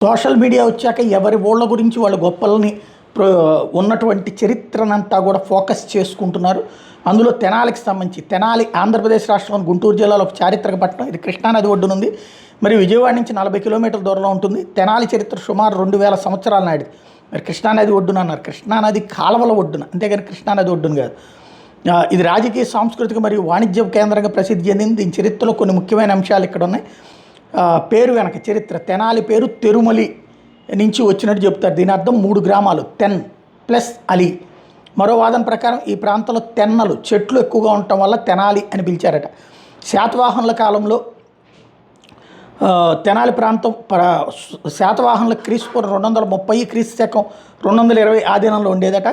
Social media వచ్చాక ఎవరి ఊళ్ళ గురించి వాళ్ళ గొప్పలని ఉన్నటువంటి చరిత్రనంతా కూడా ఫోకస్ చేసుకుంటున్నారు. అందులో తెనాలికి సంబంధించి తెనాలి ఆంధ్రప్రదేశ్ రాష్ట్రంలోని గుంటూరు జిల్లాలో ఒక చారిత్రక పట్టణం. ఇది కృష్ణానది ఒడ్డునుంది. మరి విజయవాడ నుంచి 40 కిలోమీటర్ల దూరంలో ఉంటుంది. తెనాలి చరిత్ర సుమారు 2000 సంవత్సరాల నాటిది. మరి కృష్ణానది ఒడ్డున అన్నారు. కృష్ణానది కాలవల ఒడ్డున, అంతేగాని కృష్ణానది ఒడ్డున కాదు. ఇది రాజకీయ, సాంస్కృతిక మరియు వాణిజ్య కేంద్రంగా ప్రసిద్ధి చెందింది. దీని చరిత్రలో కొన్ని ముఖ్యమైన అంశాలు ఇక్కడ ఉన్నాయి. పేరు వెనక చరిత్ర, తెనాలి పేరు తెరుమలి నుంచి వచ్చినట్టు చెప్తారు. దీని అర్థం 3 గ్రామాలు, తెన్ ప్లస్ అలి. మరో వాదన ప్రకారం ఈ ప్రాంతంలో తెన్నలు చెట్లు ఎక్కువగా ఉండటం వల్ల తెనాలి అని పిలిచారట. శాతవాహనుల కాలంలో తెనాలి ప్రాంతం శాతవాహనుల క్రీస్తుపూర్వం 230, క్రీస్తు శకం 220 ఆధీనంలో ఉండేదట.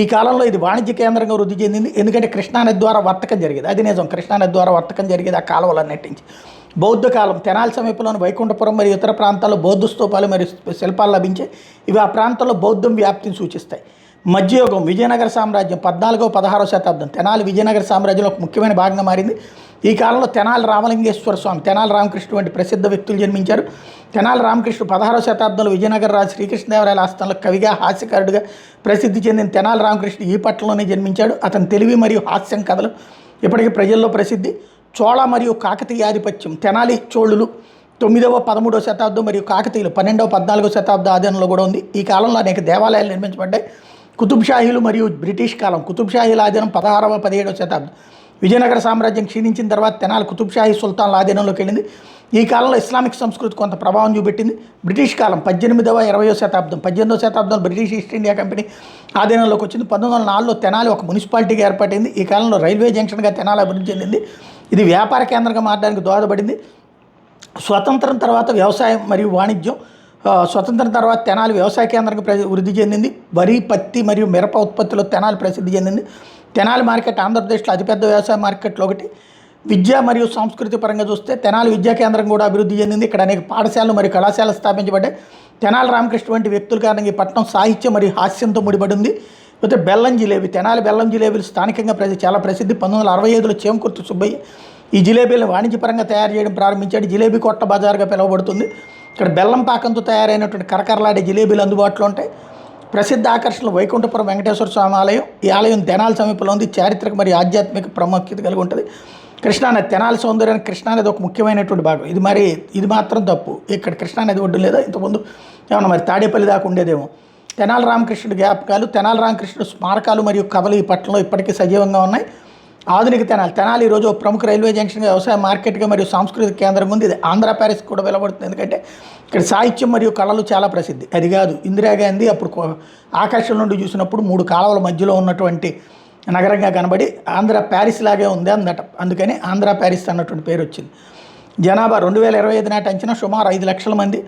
ఈ కాలంలో ఇది వాణిజ్య కేంద్రంగా వృద్ధి చెందింది. ఎందుకంటే కృష్ణానది ద్వారా వర్తకం జరిగేది. అది నిజం, కృష్ణానది ద్వారా వర్తకం జరిగేది ఆ కాలువలన్నిటించి. బౌద్ధ కాలం, తెనాలి సమీపంలోని వైకుంఠపురం మరియు ఇతర ప్రాంతాల్లో బౌద్ధ స్తూపాలు మరియు శిల్పాలు లభించాయి. ఇవి ఆ ప్రాంతంలో బౌద్ధం వ్యాప్తిని సూచిస్తాయి. మధ్యయుగం, విజయనగర సామ్రాజ్యం 14వ 16వ శతాబ్దం తెనాలి విజయనగర సామ్రాజ్యంలో ఒక ముఖ్యమైన భాగంగా మారింది. ఈ కాలంలో తెనాలి రామలింగేశ్వర స్వామి, తెనాలి రామకృష్ణ వంటి ప్రసిద్ధ వ్యక్తులు జన్మించారు. తెనాలి రామకృష్ణ 16వ శతాబ్దంలో విజయనగర రాజు శ్రీకృష్ణదేవరాయల ఆస్థానంలో కవిగా, హాస్యకారుడిగా ప్రసిద్ధి చెందిన తెనాలి రామకృష్ణ ఈ పట్టణంలోనే జన్మించాడు. అతని తెలివి మరియు హాస్యం కథలు ఇప్పటికీ ప్రజల్లో ప్రసిద్ధి. చోళ మరియు కాకతీయ ఆధిపత్యం, తెనాలి చోళులు 9వ 13వ శతాబ్దం మరియు కాకతీయులు 12వ 14వ శతాబ్ద ఆధీనంలో కూడా ఉంది. ఈ కాలంలో అనేక దేవాలయాలు నిర్మించబడ్డాయి. కుతుబ్షాహీలు మరియు బ్రిటిష్ కాలం, కుతుబ్షాహీల ఆధీనం 16వ 17వ శతాబ్దం. విజయనగర సామ్రాజ్యం క్షీణించిన తర్వాత తెనాలి కుతుబ్షాహీ సుల్తాన్ల ఆధీనంలోకి వెళ్ళింది. ఈ కాలంలో ఇస్లామిక్ సంస్కృతి కొంత ప్రభావం చూపెట్టింది. బ్రిటిష్ కాలం 18వ 20వ శతాబ్దం. 18వ శతాబ్దంలో బ్రిటిష్ ఈస్ట్ ఇండియా కంపెనీ ఆధీనంలోకి వచ్చింది. 1904లో తెనాలి ఒక మున్సిపాలిటీగా ఏర్పడింది. ఈ కాలంలో రైల్వే జంక్షన్గా తెనాలి అభివృద్ధి చెందింది. ఇది వ్యాపార కేంద్రంగా మారడానికి దోహదపడింది. స్వతంత్రం తర్వాత వ్యవసాయం మరియు వాణిజ్యం. స్వతంత్రం తర్వాత తెనాలి వ్యవసాయ కేంద్రంగా వృద్ధి చెందింది. వరి, పత్తి మరియు మిరప ఉత్పత్తిలో తెనాలి ప్రసిద్ధి చెందింది. తెనాలి మార్కెట్ ఆంధ్రప్రదేశ్లో అతిపెద్ద వ్యవసాయ మార్కెట్లో ఒకటి. విద్య మరియు సంస్కృతి పరంగా చూస్తే తెనాలి విద్యా కేంద్రం కూడా అభివృద్ధి చెందింది. ఇక్కడ అనేక పాఠశాలలు మరియు కళాశాలలు స్థాపించబడ్డాయి. తెనాలి రామకృష్ణ వంటి వ్యక్తుల కారణంగా ఈ పట్టణం సాహిత్యం మరియు హాస్యంతో ముడిపడి ఉంది. అయితే బెల్లం జిలేబీ, తెనాలి బెల్లం జిలేబీలు స్థానికంగా చాలా ప్రసిద్ధి. 1965లో చేమకుర్తి సుబ్బయ్య ఈ జిలేబీలను వాణిజ్యపరంగా తయారు చేయడం ప్రారంభించాడు. జిలేబీ కొట్ట బజార్గా పిలువబడుతుంది. ఇక్కడ బెల్లం పాకంతో తయారైనటువంటి కరకరలాడే జిలేబీలు అందుబాటులో ఉంటాయి. ప్రసిద్ధ ఆకర్షణలు వైకుంఠపురం వెంకటేశ్వర స్వామి ఆలయం. ఈ ఆలయం తెనాలి సమీపంలో ఉంది. చారిత్రక మరియు ఆధ్యాత్మిక ప్రాముఖ్యత కలిగి ఉంటుంది. కృష్ణానది, తెనాలి సౌందర్యానికి కృష్ణానది ఒక ముఖ్యమైనటువంటి భాగం. ఇది మాత్రం తప్పు. ఇక్కడ కృష్ణానది ఒడ్డు లేదా, ఇంతకుముందు ఏమన్నా మరి తాడేపల్లి దాకా ఉండేదేమో. తెనాలి రామకృష్ణుడి జ్ఞాపకాలు, తెనాలి రామకృష్ణుడు స్మారకాలు మరియు కథలు ఈ పట్టణంలో ఇప్పటికీ సజీవంగా ఉన్నాయి. ఆధునిక తెనాలి ఈరోజు ప్రముఖ రైల్వే జంక్షన్గా, వ్యవసాయ మార్కెట్గా మరియు సాంస్కృతిక కేంద్రం ఉంది. ఇది ఆంధ్ర ప్యారిస్ కూడా వెలబడుతుంది. ఎందుకంటే ఇక్కడ సాహిత్యం మరియు కళలు చాలా ప్రసిద్ధి. అది కాదు, ఇందిరాగాంధీ అప్పుడు ఆకాశం నుండి చూసినప్పుడు 3 కాలువల మధ్యలో ఉన్నటువంటి నగరంగా కనబడి ఆంధ్ర ప్యారిస్ లాగే ఉంది అందట. అందుకని ఆంధ్ర ప్యారిస్ అన్నటువంటి పేరు వచ్చింది. జనాభా 2025 నాటి అంచనా సుమారు 5 లక్షల మంది.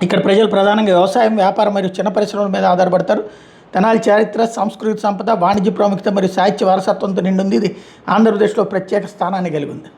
ఇక్కడ ప్రజలు ప్రధానంగా వ్యవసాయం, వ్యాపారం మరియు చిన్న పరిశ్రమల మీద ఆధారపడతారు. తెనాలి చారిత్ర, సాంస్కృతిక సంపద, వాణిజ్య ప్రాముఖ్యత మరియు సాహిత్య వారసత్వంతో నిండింది. ఇది ఆంధ్రప్రదేశ్లో ప్రత్యేక స్థానాన్ని కలిగి ఉంది.